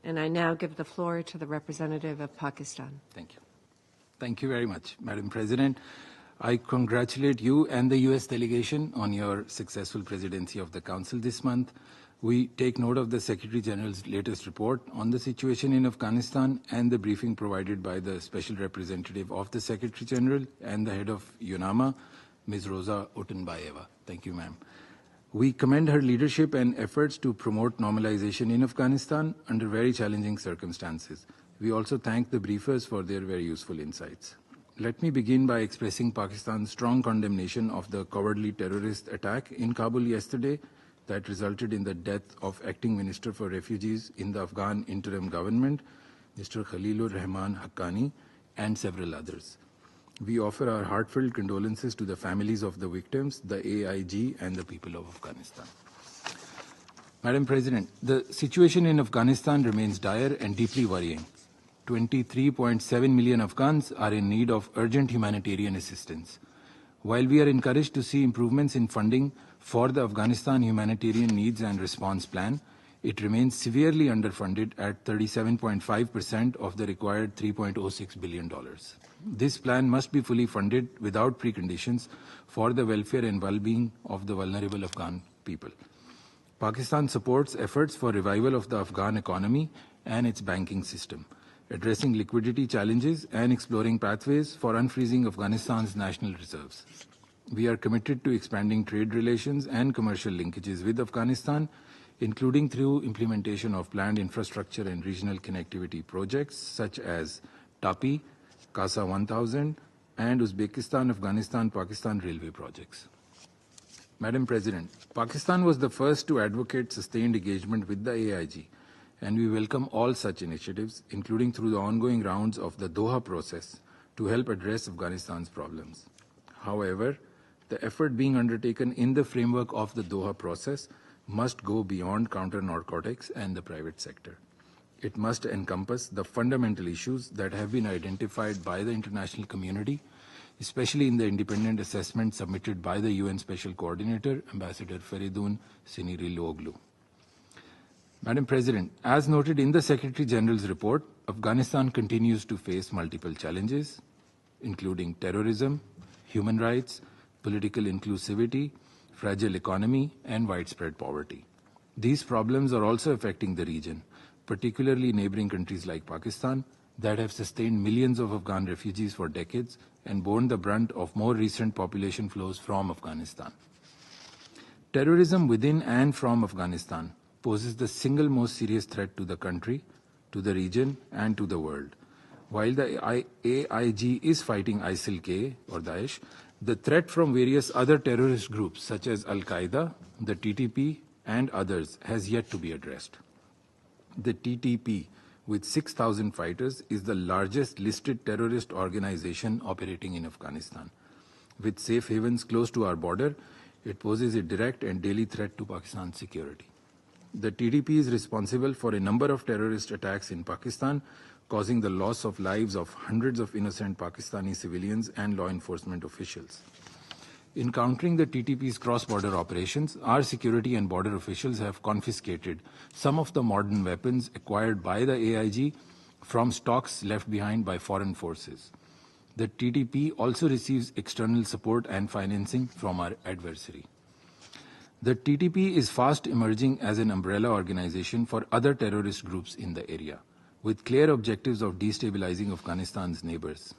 And I now give the floor to the representative of Pakistan. Thank you. Thank you very much, Madam President. I congratulate you and the U.S. delegation on your successful presidency of the Council this month. We take note of the Secretary General's latest report on the situation in Afghanistan and the briefing provided by the Special Representative of the Secretary General and the head of UNAMA, Ms. Rosa Otunbayeva. Thank you, ma'am. We commend her leadership and efforts to promote normalization in Afghanistan under very challenging circumstances. We also thank the briefers for their very useful insights. Let me begin by expressing Pakistan's strong condemnation of the cowardly terrorist attack in Kabul yesterday that resulted in the death of Acting Minister for Refugees in the Afghan interim government, Mr. Khalilur Rahman Haqqani, and several others. We offer our heartfelt condolences to the families of the victims, the AIG, and the people of Afghanistan. Madam President, the situation in Afghanistan remains dire and deeply worrying. 23.7 million Afghans are in need of urgent humanitarian assistance. While we are encouraged to see improvements in funding for the Afghanistan Humanitarian Needs and Response Plan, it remains severely underfunded at 37.5% of the required $3.06 billion. This plan must be fully funded without preconditions for the welfare and well-being of the vulnerable Afghan people. Pakistan supports efforts for revival of the Afghan economy and its banking system, addressing liquidity challenges and exploring pathways for unfreezing Afghanistan's national reserves. We are committed to expanding trade relations and commercial linkages with Afghanistan, including through implementation of planned infrastructure and regional connectivity projects such as TAPI, CASA 1000, and Uzbekistan-Afghanistan-Pakistan railway projects. Madam President, Pakistan was the first to advocate sustained engagement with the AIG, and we welcome all such initiatives, including through the ongoing rounds of the Doha process, to help address Afghanistan's problems. However, the effort being undertaken in the framework of the Doha process must go beyond counter-narcotics and the private sector. It must encompass the fundamental issues that have been identified by the international community, especially in the independent assessment submitted by the UN Special Coordinator, Ambassador Feridun Sinirlioglu. Madam President, as noted in the Secretary General's report, Afghanistan continues to face multiple challenges, including terrorism, human rights, political inclusivity, fragile economy, and widespread poverty. These problems are also affecting the region, particularly neighboring countries like Pakistan, that have sustained millions of Afghan refugees for decades and borne the brunt of more recent population flows from Afghanistan. Terrorism within and from Afghanistan poses the single most serious threat to the country, to the region, and to the world. While the AIG is fighting ISIL-K or Daesh, the threat from various other terrorist groups such as Al-Qaeda, the TTP, and others has yet to be addressed. The TTP, with 6,000 fighters, is the largest listed terrorist organization operating in Afghanistan. With safe havens close to our border, it poses a direct and daily threat to Pakistan's security. The TTP is responsible for a number of terrorist attacks in Pakistan, causing the loss of lives of hundreds of innocent Pakistani civilians and law enforcement officials. In countering the TTP's cross-border operations, our security and border officials have confiscated some of the modern weapons acquired by the AIG from stocks left behind by foreign forces. The TTP also receives external support and financing from our adversary. The TTP is fast emerging as an umbrella organization for other terrorist groups in the area, with clear objectives of destabilizing Afghanistan's neighbors.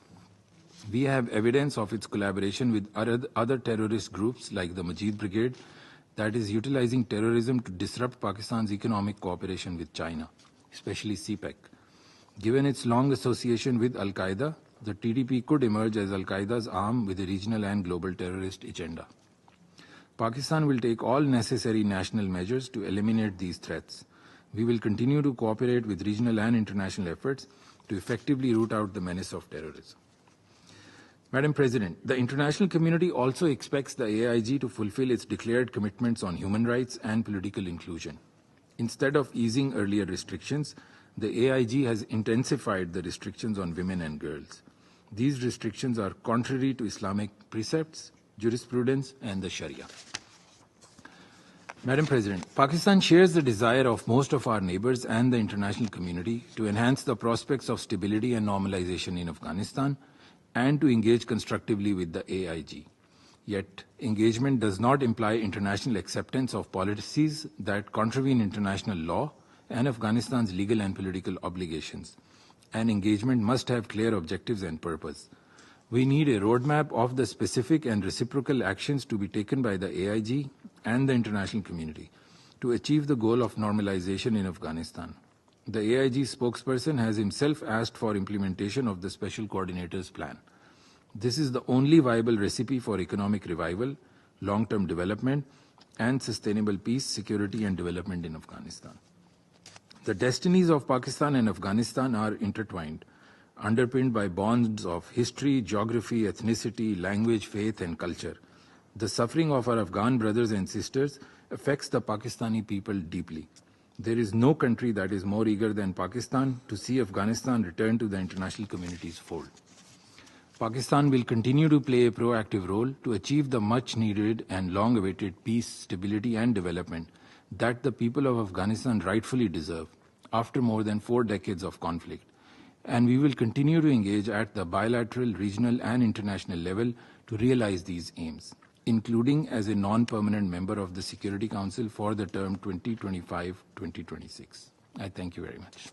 We have evidence of its collaboration with other terrorist groups like the Majid Brigade that is utilizing terrorism to disrupt Pakistan's economic cooperation with China, especially CPEC. Given its long association with Al-Qaeda, the TTP could emerge as Al-Qaeda's arm with a regional and global terrorist agenda. Pakistan will take all necessary national measures to eliminate these threats. We will continue to cooperate with regional and international efforts to effectively root out the menace of terrorism. Madam President, the international community also expects the AIG to fulfill its declared commitments on human rights and political inclusion. Instead of easing earlier restrictions, the AIG has intensified the restrictions on women and girls. These restrictions are contrary to Islamic precepts, jurisprudence, and the Sharia. Madam President, Pakistan shares the desire of most of our neighbors and the international community to enhance the prospects of stability and normalization in Afghanistan and to engage constructively with the AIG. Yet, engagement does not imply international acceptance of policies that contravene international law and Afghanistan's legal and political obligations. And engagement must have clear objectives and purpose. We need a roadmap of the specific and reciprocal actions to be taken by the AIG and the international community to achieve the goal of normalization in Afghanistan. The AIG spokesperson has himself asked for implementation of the Special Coordinator's plan. This is the only viable recipe for economic revival, long-term development, and sustainable peace, security, and development in Afghanistan. The destinies of Pakistan and Afghanistan are intertwined, underpinned by bonds of history, geography, ethnicity, language, faith, and culture. The suffering of our Afghan brothers and sisters affects the Pakistani people deeply. There is no country that is more eager than Pakistan to see Afghanistan return to the international community's fold. Pakistan will continue to play a proactive role to achieve the much-needed and long-awaited peace, stability, and development that the people of Afghanistan rightfully deserve after more than 4 decades of conflict. And we will continue to engage at the bilateral, regional, and international level to realize these aims, including as a non-permanent member of the Security Council for the term 2025-2026. I thank you very much.